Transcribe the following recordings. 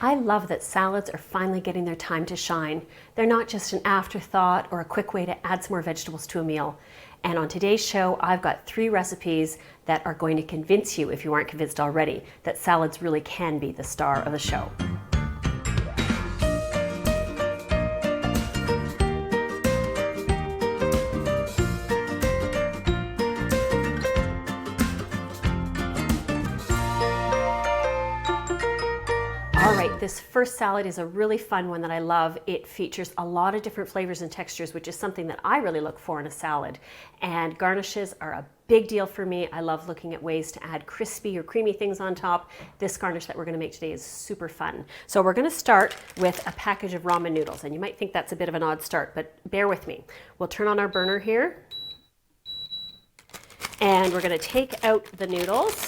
I love that salads are finally getting their time to shine. They're not just an afterthought or a quick way to add some more vegetables to a meal. And on today's show, I've got 3 recipes that are going to convince you, if you aren't convinced already, that salads really can be the star of the show. All right, this first salad is a really fun one that I love. It features a lot of different flavors and textures, which is something that I really look for in a salad. And garnishes are a big deal for me. I love looking at ways to add crispy or creamy things on top. This garnish that we're going to make today is super fun. So we're going to start with a package of ramen noodles. And you might think that's a bit of an odd start, but bear with me. We'll turn on our burner here. And we're going to take out the noodles.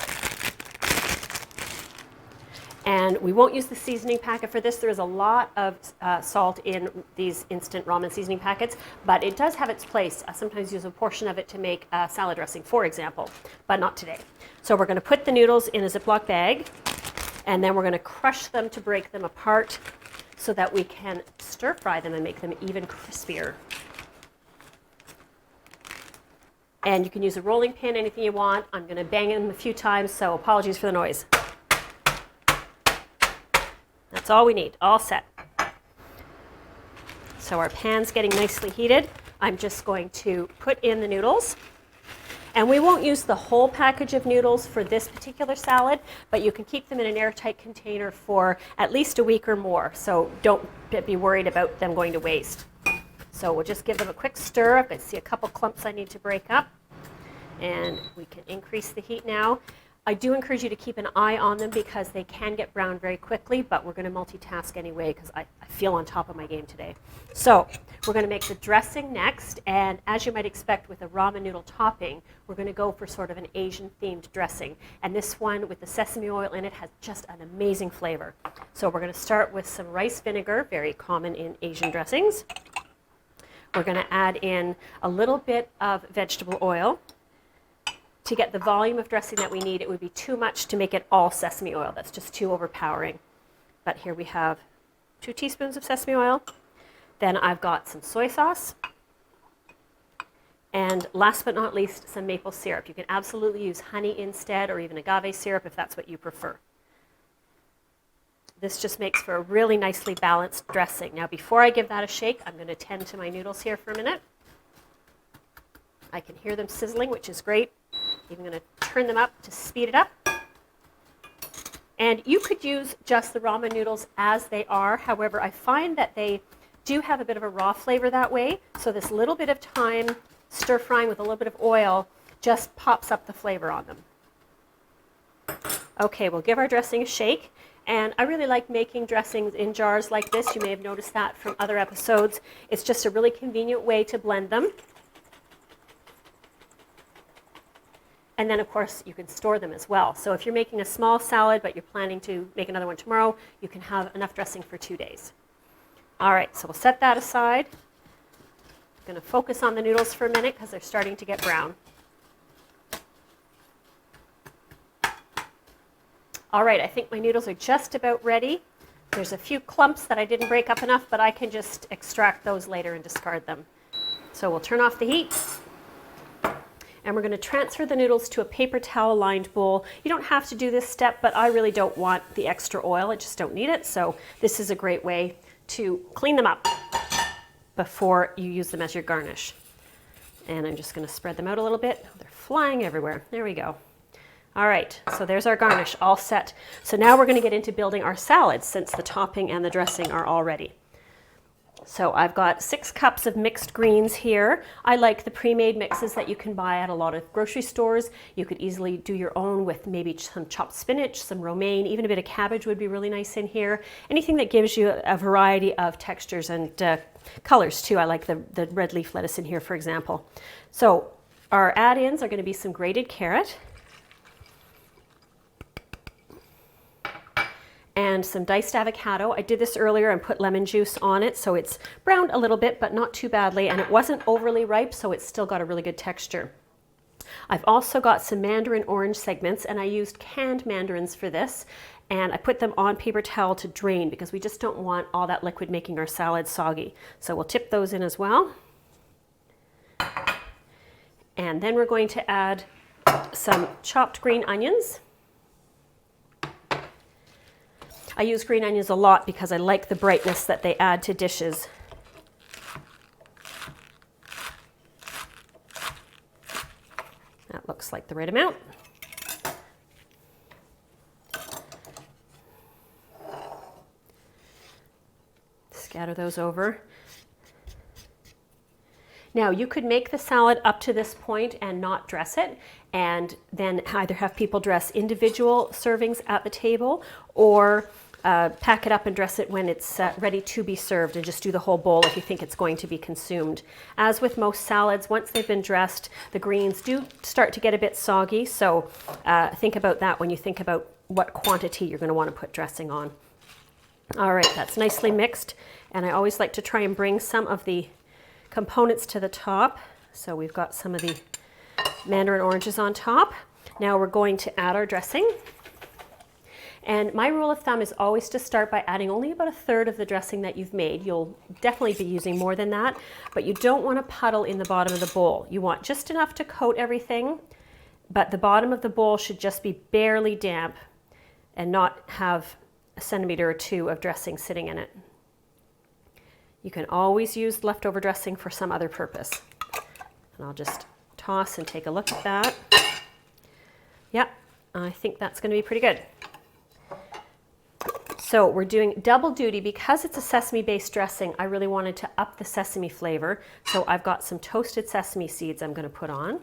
And we won't use the seasoning packet for this. There is a lot of salt in these instant ramen seasoning packets, but it does have its place. I sometimes use a portion of it to make salad dressing, for example, but not today. So we're going to put the noodles in a Ziploc bag, and then we're going to crush them to break them apart so that we can stir fry them and make them even crispier. And you can use a rolling pin, anything you want. I'm going to bang them a few times, so apologies for the noise. That's all we need, all set. So our pan's getting nicely heated. I'm just going to put in the noodles. And we won't use the whole package of noodles for this particular salad, but you can keep them in an airtight container for at least a week or more. So don't be worried about them going to waste. So we'll just give them a quick stir. I see a couple clumps I need to break up. And we can increase the heat now. I do encourage you to keep an eye on them because they can get brown very quickly, but we're going to multitask anyway because I feel on top of my game today. So we're going to make the dressing next, and as you might expect with a ramen noodle topping, we're going to go for sort of an Asian-themed dressing. And this one with the sesame oil in it has just an amazing flavor. So we're going to start with some rice vinegar, very common in Asian dressings. We're going to add in a little bit of vegetable oil. To get the volume of dressing that we need, it would be too much to make it all sesame oil. That's just too overpowering. But here we have 2 teaspoons of sesame oil. Then I've got some soy sauce. And last but not least, some maple syrup. You can absolutely use honey instead or even agave syrup if that's what you prefer. This just makes for a really nicely balanced dressing. Now before I give that a shake, I'm going to tend to my noodles here for a minute. I can hear them sizzling, which is great. I'm going to turn them up to speed it up. And you could use just the ramen noodles as they are. However, I find that they do have a bit of a raw flavor that way. So this little bit of time stir frying with a little bit of oil just pops up the flavor on them. Okay, we'll give our dressing a shake. And I really like making dressings in jars like this. You may have noticed that from other episodes. It's just a really convenient way to blend them. And then, of course, you can store them as well. So if you're making a small salad, but you're planning to make another one tomorrow, you can have enough dressing for 2 days. All right, so we'll set that aside. I'm going to focus on the noodles for a minute because they're starting to get brown. All right, I think my noodles are just about ready. There's a few clumps that I didn't break up enough, but I can just extract those later and discard them. So we'll turn off the heat. And we're going to transfer the noodles to a paper towel lined bowl. You don't have to do this step, but I really don't want the extra oil. I just don't need it. So this is a great way to clean them up before you use them as your garnish. And I'm just going to spread them out a little bit. They're flying everywhere. There we go. All right, so there's our garnish all set. So now we're going to get into building our salad since the topping and the dressing are all ready. So I've got 6 cups of mixed greens here. I like the pre-made mixes that you can buy at a lot of grocery stores. You could easily do your own with maybe some chopped spinach, some romaine, even a bit of cabbage would be really nice in here. Anything that gives you a variety of textures and colors too. I like the red leaf lettuce in here, for example. So our add-ins are going to be some grated carrot, and some diced avocado. I did this earlier and put lemon juice on it, so it's browned a little bit, but not too badly, and it wasn't overly ripe, so it's still got a really good texture. I've also got some mandarin orange segments, and I used canned mandarins for this, and I put them on paper towel to drain because we just don't want all that liquid making our salad soggy. So we'll tip those in as well. And then we're going to add some chopped green onions. I use green onions a lot because I like the brightness that they add to dishes. That looks like the right amount. Scatter those over. Now you could make the salad up to this point and not dress it, and then either have people dress individual servings at the table, or pack it up and dress it when it's ready to be served, and just do the whole bowl if you think it's going to be consumed. As with most salads, once they've been dressed, the greens do start to get a bit soggy, so think about that when you think about what quantity you're going to want to put dressing on. All right, that's nicely mixed, and I always like to try and bring some of the components to the top. So we've got some of the mandarin oranges on top. Now we're going to add our dressing. And my rule of thumb is always to start by adding only about 1/3 of the dressing that you've made. You'll definitely be using more than that, but you don't want to puddle in the bottom of the bowl. You want just enough to coat everything, but the bottom of the bowl should just be barely damp and not have a centimeter or 2 of dressing sitting in it. You can always use leftover dressing for some other purpose. And I'll just toss and take a look at that. Yep, I think that's going to be pretty good. So we're doing double duty because it's a sesame-based dressing. I really wanted to up the sesame flavor. So I've got some toasted sesame seeds I'm going to put on.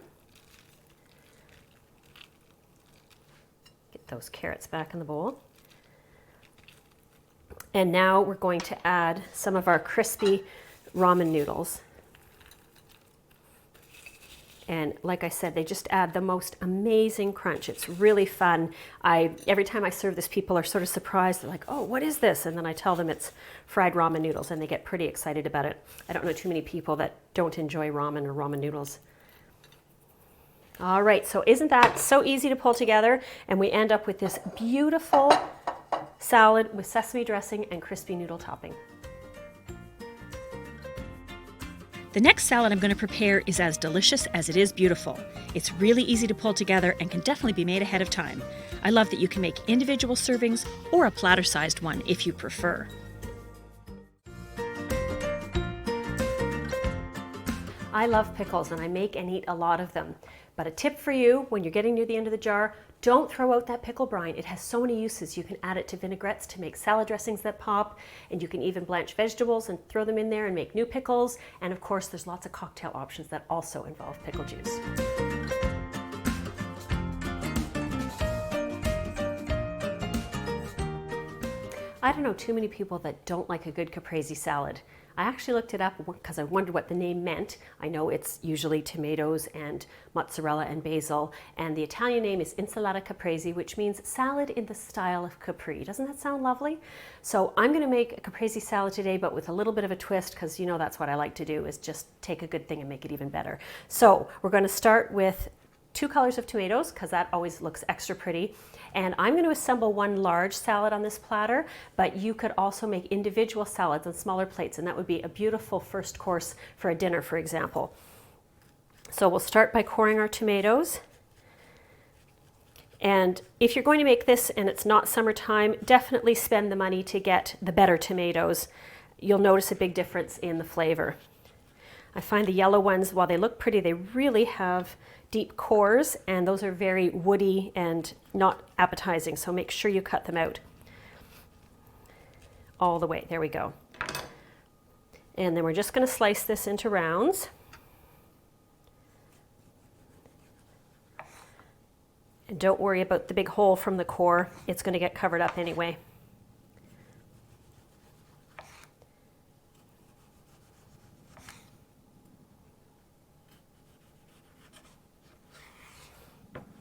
Get those carrots back in the bowl. And now we're going to add some of our crispy ramen noodles. And like I said, they just add the most amazing crunch. It's really fun. Every time I serve this, people are sort of surprised. They're like, oh, what is this? And then I tell them it's fried ramen noodles, and they get pretty excited about it. I don't know too many people that don't enjoy ramen or ramen noodles. All right, so isn't that so easy to pull together? And we end up with this beautiful salad with sesame dressing and crispy noodle topping. The next salad I'm going to prepare is as delicious as it is beautiful. It's really easy to pull together and can definitely be made ahead of time. I love that you can make individual servings or a platter-sized one if you prefer. I love pickles, and I make and eat a lot of them. But a tip for you, when you're getting near the end of the jar, don't throw out that pickle brine. It has so many uses. You can add it to vinaigrettes to make salad dressings that pop, and you can even blanch vegetables and throw them in there and make new pickles. And of course, there's lots of cocktail options that also involve pickle juice. I don't know too many people that don't like a good caprese salad. I actually looked it up because I wondered what the name meant. I know it's usually tomatoes and mozzarella and basil, and the Italian name is insalata caprese, which means salad in the style of Capri. Doesn't that sound lovely? So I'm going to make a caprese salad today, but with a little bit of a twist, because you know that's what I like to do, is just take a good thing and make it even better. So we're going to start with 2 colors of tomatoes, because that always looks extra pretty. And I'm going to assemble 1 large salad on this platter, but you could also make individual salads on smaller plates, and that would be a beautiful first course for a dinner, for example. So we'll start by coring our tomatoes. And if you're going to make this and it's not summertime, definitely spend the money to get the better tomatoes. You'll notice a big difference in the flavor. I find the yellow ones, while they look pretty, they really have deep cores, and those are very woody and not appetizing, so make sure you cut them out all the way. There we go. And then we're just going to slice this into rounds. And don't worry about the big hole from the core. It's going to get covered up anyway.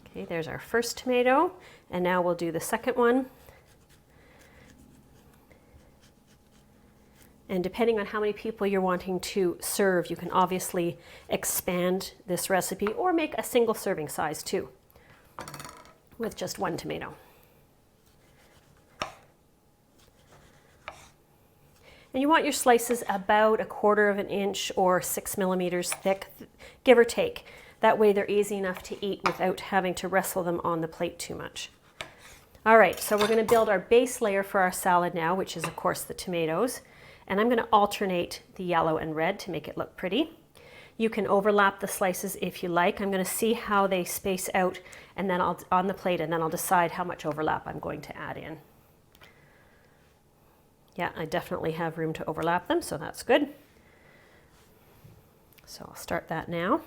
Okay, there's our first tomato, and now we'll do the second one. And depending on how many people you're wanting to serve, you can obviously expand this recipe or make a single serving size too, with just 1 tomato. And you want your slices about 1/4 of an inch or 6 millimeters thick, give or take. That way they're easy enough to eat without having to wrestle them on the plate too much. All right, so we're going to build our base layer for our salad now, which is of course the tomatoes. And I'm going to alternate the yellow and red to make it look pretty. You can overlap the slices if you like. I'm going to see how they space out and then on the plate, and then I'll decide how much overlap I'm going to add in. Yeah, I definitely have room to overlap them, so that's good. So I'll start that now.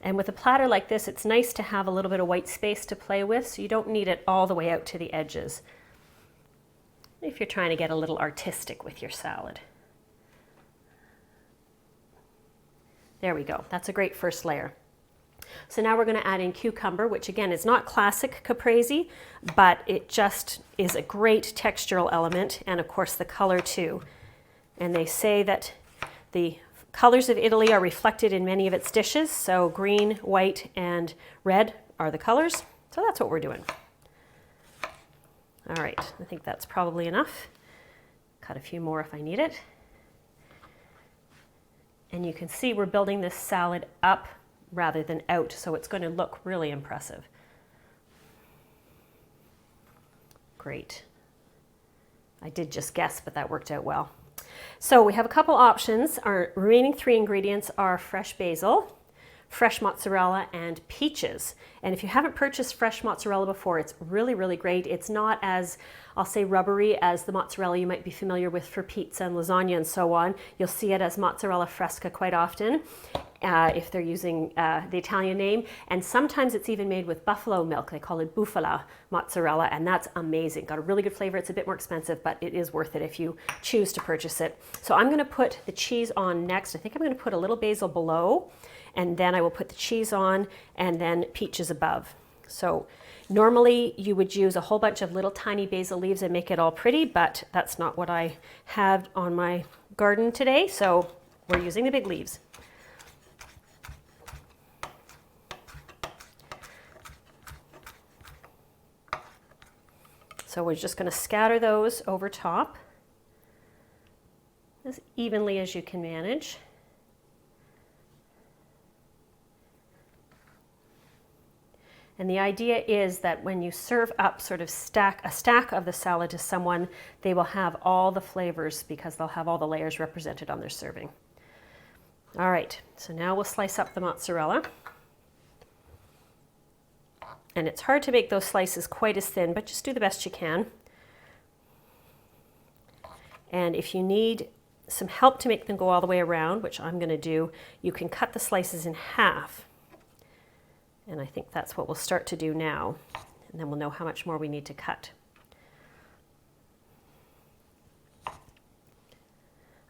And with a platter like this, it's nice to have a little bit of white space to play with, so you don't need it all the way out to the edges if you're trying to get a little artistic with your salad. There we go. That's a great first layer. So now we're going to add in cucumber, which again is not classic caprese, but it just is a great textural element, and of course the color too. And they say that the colors of Italy are reflected in many of its dishes, so green, white, and red are the colors. So that's what we're doing. All right, I think that's probably enough. Cut a few more if I need it. And you can see we're building this salad up rather than out, so it's going to look really impressive. Great. I did just guess, but that worked out well. So we have a couple options. Our remaining 3 ingredients are fresh basil, fresh mozzarella, and peaches. And if you haven't purchased fresh mozzarella before, it's really, really great. It's not as, I'll say, rubbery as the mozzarella you might be familiar with for pizza and lasagna and so on. You'll see it as mozzarella fresca quite often if they're using the Italian name. And sometimes it's even made with buffalo milk. They call it bufala mozzarella, and that's amazing. Got a really good flavor. It's a bit more expensive, but it is worth it if you choose to purchase it. So I'm going to put the cheese on next. I think I'm going to put a little basil below, and then I will put the cheese on, and then peaches above. So normally you would use a whole bunch of little tiny basil leaves and make it all pretty, but that's not what I have on my garden today, so we're using the big leaves. So we're just going to scatter those over top as evenly as you can manage. And the idea is that when you serve up sort of a stack of the salad to someone, they will have all the flavors because they'll have all the layers represented on their serving. All right, so now we'll slice up the mozzarella. And it's hard to make those slices quite as thin, but just do the best you can. And if you need some help to make them go all the way around, which I'm going to do, you can cut the slices in half. And I think that's what we'll start to do now. And then we'll know how much more we need to cut.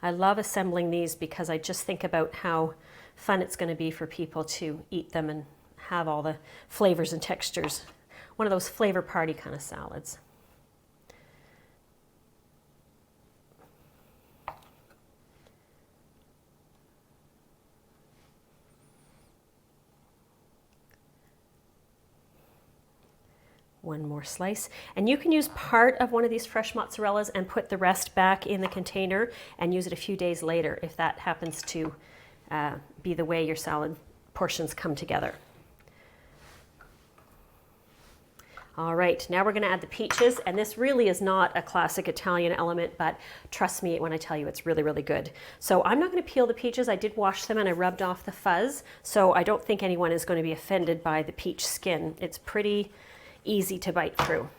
I love assembling these because I just think about how fun it's going to be for people to eat them and have all the flavors and textures. One of those flavor party kind of salads. One more slice. And you can use part of one of these fresh mozzarellas and put the rest back in the container and use it a few days later if that happens to be the way your salad portions come together. All right, now we're going to add the peaches, and this really is not a classic Italian element, but trust me when I tell you it's really, really good. So I'm not going to peel the peaches. I did wash them and I rubbed off the fuzz, so I don't think anyone is going to be offended by the peach skin. It's pretty easy to bite through.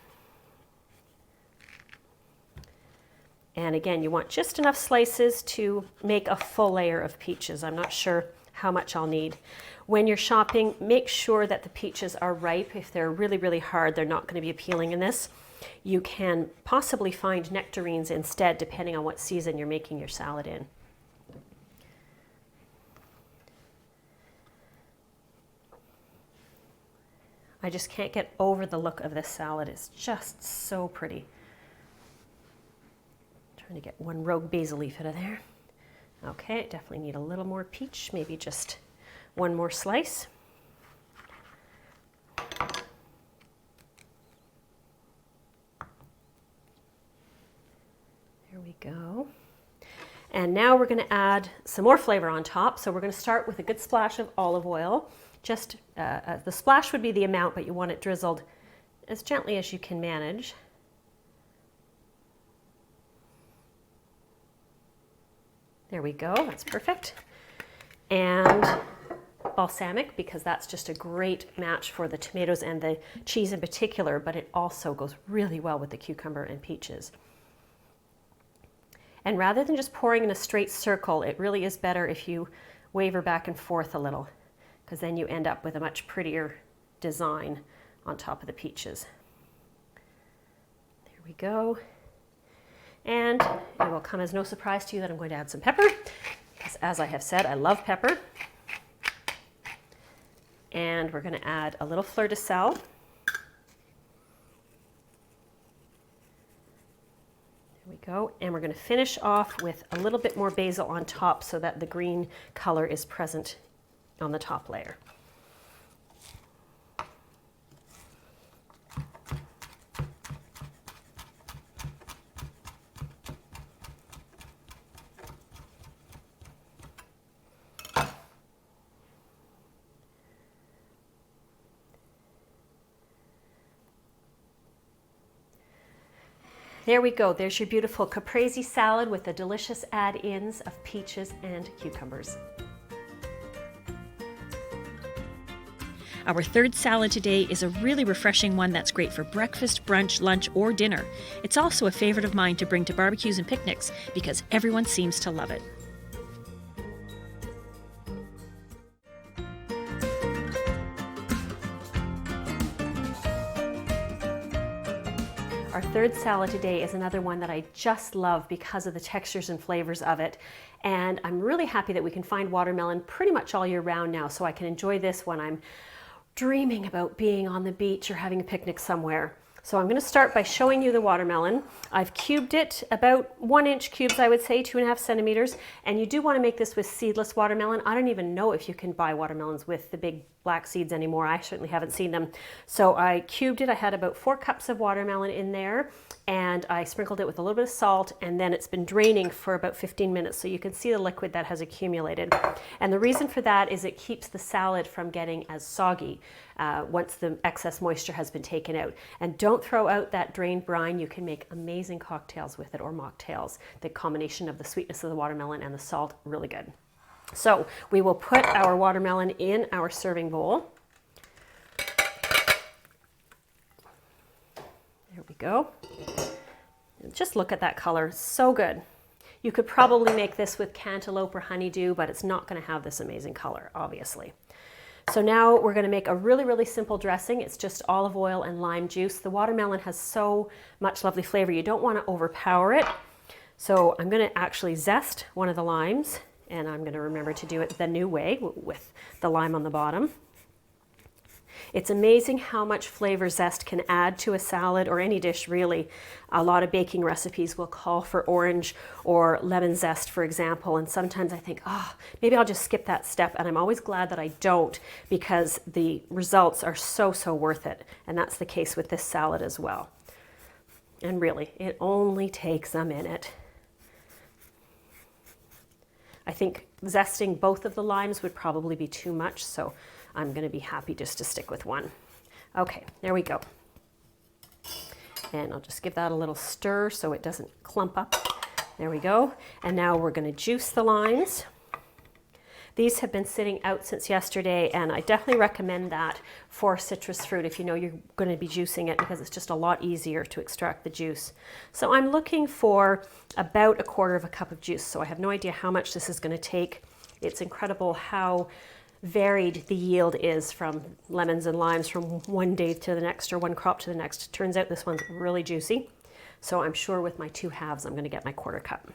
And again, you want just enough slices to make a full layer of peaches. I'm not sure how much I'll need. When you're shopping, make sure that the peaches are ripe. If they're really, really hard, they're not going to be appealing in this. You can possibly find nectarines instead, depending on what season you're making your salad in. I just can't get over the look of this salad. It's just so pretty. Trying to get one rogue basil leaf out of there. Okay, definitely need a little more peach, maybe just one more slice. And now we're going to add some more flavor on top. So we're going to start with a good splash of olive oil. Just the splash would be the amount, but you want it drizzled as gently as you can manage. There we go, that's perfect. And balsamic, because that's just a great match for the tomatoes and the cheese in particular, but it also goes really well with the cucumber and peaches. And rather than just pouring in a straight circle, it really is better if you waver back and forth a little, because then you end up with a much prettier design on top of the peaches. There we go. And it will come as no surprise to you that I'm going to add some pepper, because as I have said, I love pepper. And we're going to add a little fleur de sel. There we go. And we're going to finish off with a little bit more basil on top so that the green color is present on the top layer. There we go. There's your beautiful caprese salad with the delicious add-ins of peaches and cucumbers. Our third salad today is a really refreshing one that's great for breakfast, brunch, lunch, or dinner. It's also a favorite of mine to bring to barbecues and picnics because everyone seems to love it. Our third salad today is another one that I just love because of the textures and flavors of it. And I'm really happy that we can find watermelon pretty much all year round now, so I can enjoy this when I'm dreaming about being on the beach or having a picnic somewhere. So I'm going to start by showing you the watermelon. I've cubed it about 1-inch cubes, I would say, 2.5 centimeters. And you do want to make this with seedless watermelon. I don't even know if you can buy watermelons with the big black seeds anymore. I certainly haven't seen them. So I cubed it. I had about 4 cups of watermelon in there, and I sprinkled it with a little bit of salt, and then it's been draining for about 15 minutes. So you can see the liquid that has accumulated. And the reason for that is it keeps the salad from getting as soggy once the excess moisture has been taken out. And don't throw out that drained brine. You can make amazing cocktails with it, or mocktails. The combination of the sweetness of the watermelon and the salt, really good. So we will put our watermelon in our serving bowl. There we go. And just look at that color, so good. You could probably make this with cantaloupe or honeydew, but it's not going to have this amazing color, obviously. So now we're going to make a really, really simple dressing. It's just olive oil and lime juice. The watermelon has so much lovely flavor. You don't want to overpower it. So I'm going to actually zest one of the limes, and I'm going to remember to do it the new way with the lime on the bottom. It's amazing how much flavor zest can add to a salad or any dish, really. A lot of baking recipes will call for orange or lemon zest, for example, and sometimes I think, oh, maybe I'll just skip that step, and I'm always glad that I don't, because the results are so, so worth it, and that's the case with this salad as well. And really, it only takes a minute. I think zesting both of the limes would probably be too much, so I'm going to be happy just to stick with one. Okay, there we go. And I'll just give that a little stir so it doesn't clump up. There we go. And now we're going to juice the limes. These have been sitting out since yesterday, and I definitely recommend that for citrus fruit if you know you're going to be juicing it, because it's just a lot easier to extract the juice. So I'm looking for about 1/4 cup of juice, so I have no idea how much this is going to take. It's incredible how varied the yield is from lemons and limes from one day to the next, or one crop to the next. Turns out this one's really juicy, so I'm sure with my 2 halves I'm going to get my 1/4 cup.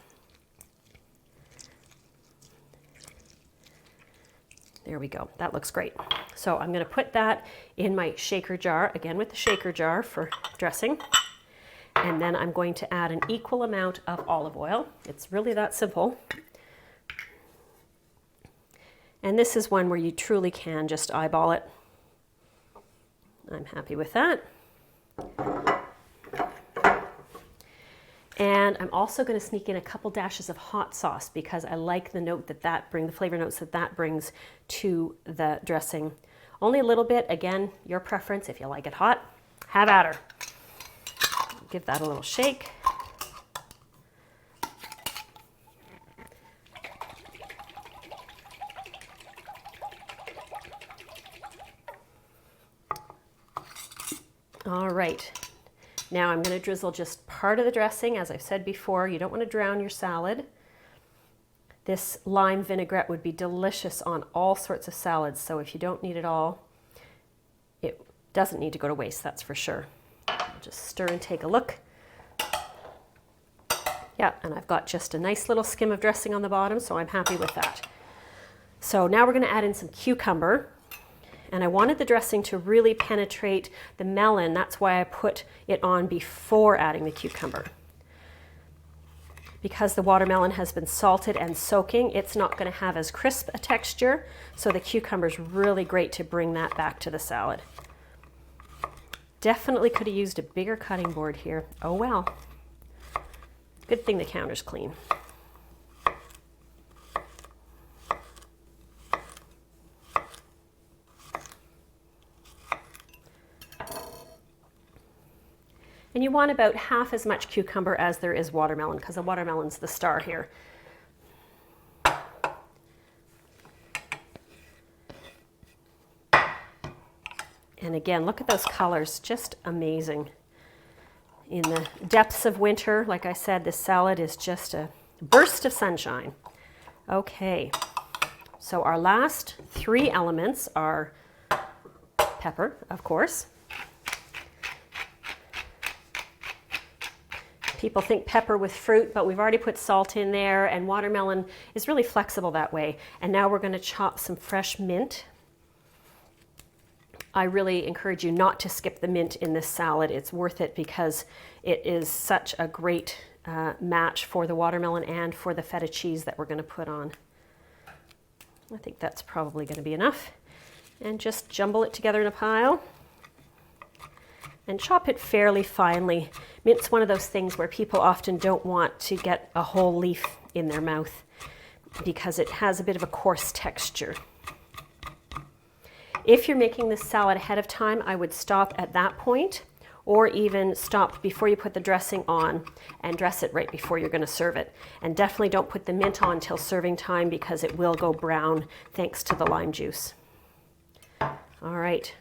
There we go. That looks great. So I'm going to put that in my shaker jar, again with the shaker jar for dressing. And then I'm going to add an equal amount of olive oil. It's really that simple. And this is one where you truly can just eyeball it. I'm happy with that. And And I'm also going to sneak in a couple dashes of hot sauce because I like the note the flavor notes that brings to the dressing. Only a little bit, again, your preference. If you like it hot, have at her. Give that a little shake. All right, now I'm going to drizzle just part of the dressing. As I've said before, you don't want to drown your salad. This lime vinaigrette would be delicious on all sorts of salads, so if you don't need it all, it doesn't need to go to waste, that's for sure. I'll just stir and take a look. Yeah, and I've got just a nice little skim of dressing on the bottom, so I'm happy with that. So now we're going to add in some cucumber. And I wanted the dressing to really penetrate the melon. That's why I put it on before adding the cucumber. Because the watermelon has been salted and soaking, it's not going to have as crisp a texture. So the cucumber is really great to bring that back to the salad. Definitely could have used a bigger cutting board here. Oh well. Good thing the counter's clean. And you want about half as much cucumber as there is watermelon, because the watermelon's the star here. And again, look at those colors, just amazing. In the depths of winter, like I said, this salad is just a burst of sunshine. Okay, so our last three elements are pepper, of course. People think pepper with fruit, but we've already put salt in there, and watermelon is really flexible that way. And now we're going to chop some fresh mint. I really encourage you not to skip the mint in this salad. It's worth it because it is such a great match for the watermelon and for the feta cheese that we're going to put on. I think that's probably going to be enough. And just jumble it together in a pile. And chop it fairly finely. Mint's one of those things where people often don't want to get a whole leaf in their mouth because it has a bit of a coarse texture. If you're making this salad ahead of time, I would stop at that point, or even stop before you put the dressing on and dress it right before you're going to serve it. And definitely don't put the mint on until serving time because it will go brown thanks to the lime juice. All right.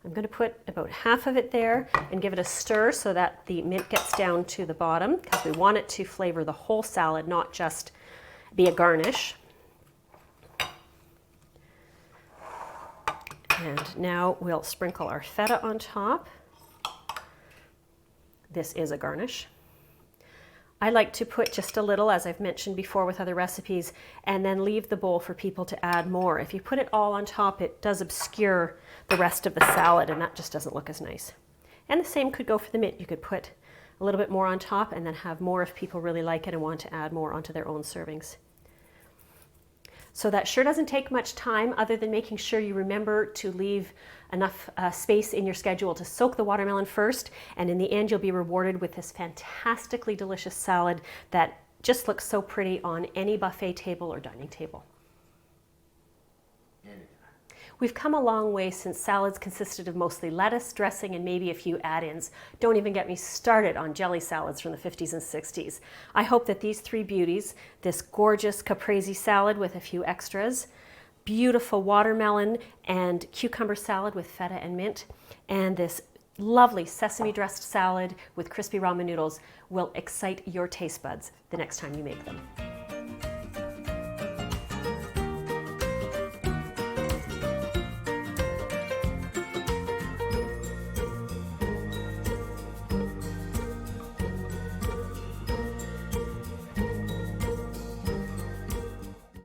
I'm going to put about half of it there and give it a stir so that the mint gets down to the bottom, because we want it to flavor the whole salad, not just be a garnish. And now we'll sprinkle our feta on top. This is a garnish. I like to put just a little, as I've mentioned before with other recipes, and then leave the bowl for people to add more. If you put it all on top, it does obscure the rest of the salad, and that just doesn't look as nice. And the same could go for the mint. You could put a little bit more on top and then have more if people really like it and want to add more onto their own servings. So that sure doesn't take much time, other than making sure you remember to leave enough space in your schedule to soak the watermelon first, and in the end you'll be rewarded with this fantastically delicious salad that just looks so pretty on any buffet table or dining table. We've come a long way since salads consisted of mostly lettuce, dressing, and maybe a few add-ins. Don't even get me started on jelly salads from the 50s and 60s. I hope that these three beauties, this gorgeous caprese salad with a few extras, beautiful watermelon and cucumber salad with feta and mint, and this lovely sesame dressed salad with crispy ramen noodles will excite your taste buds the next time you make them.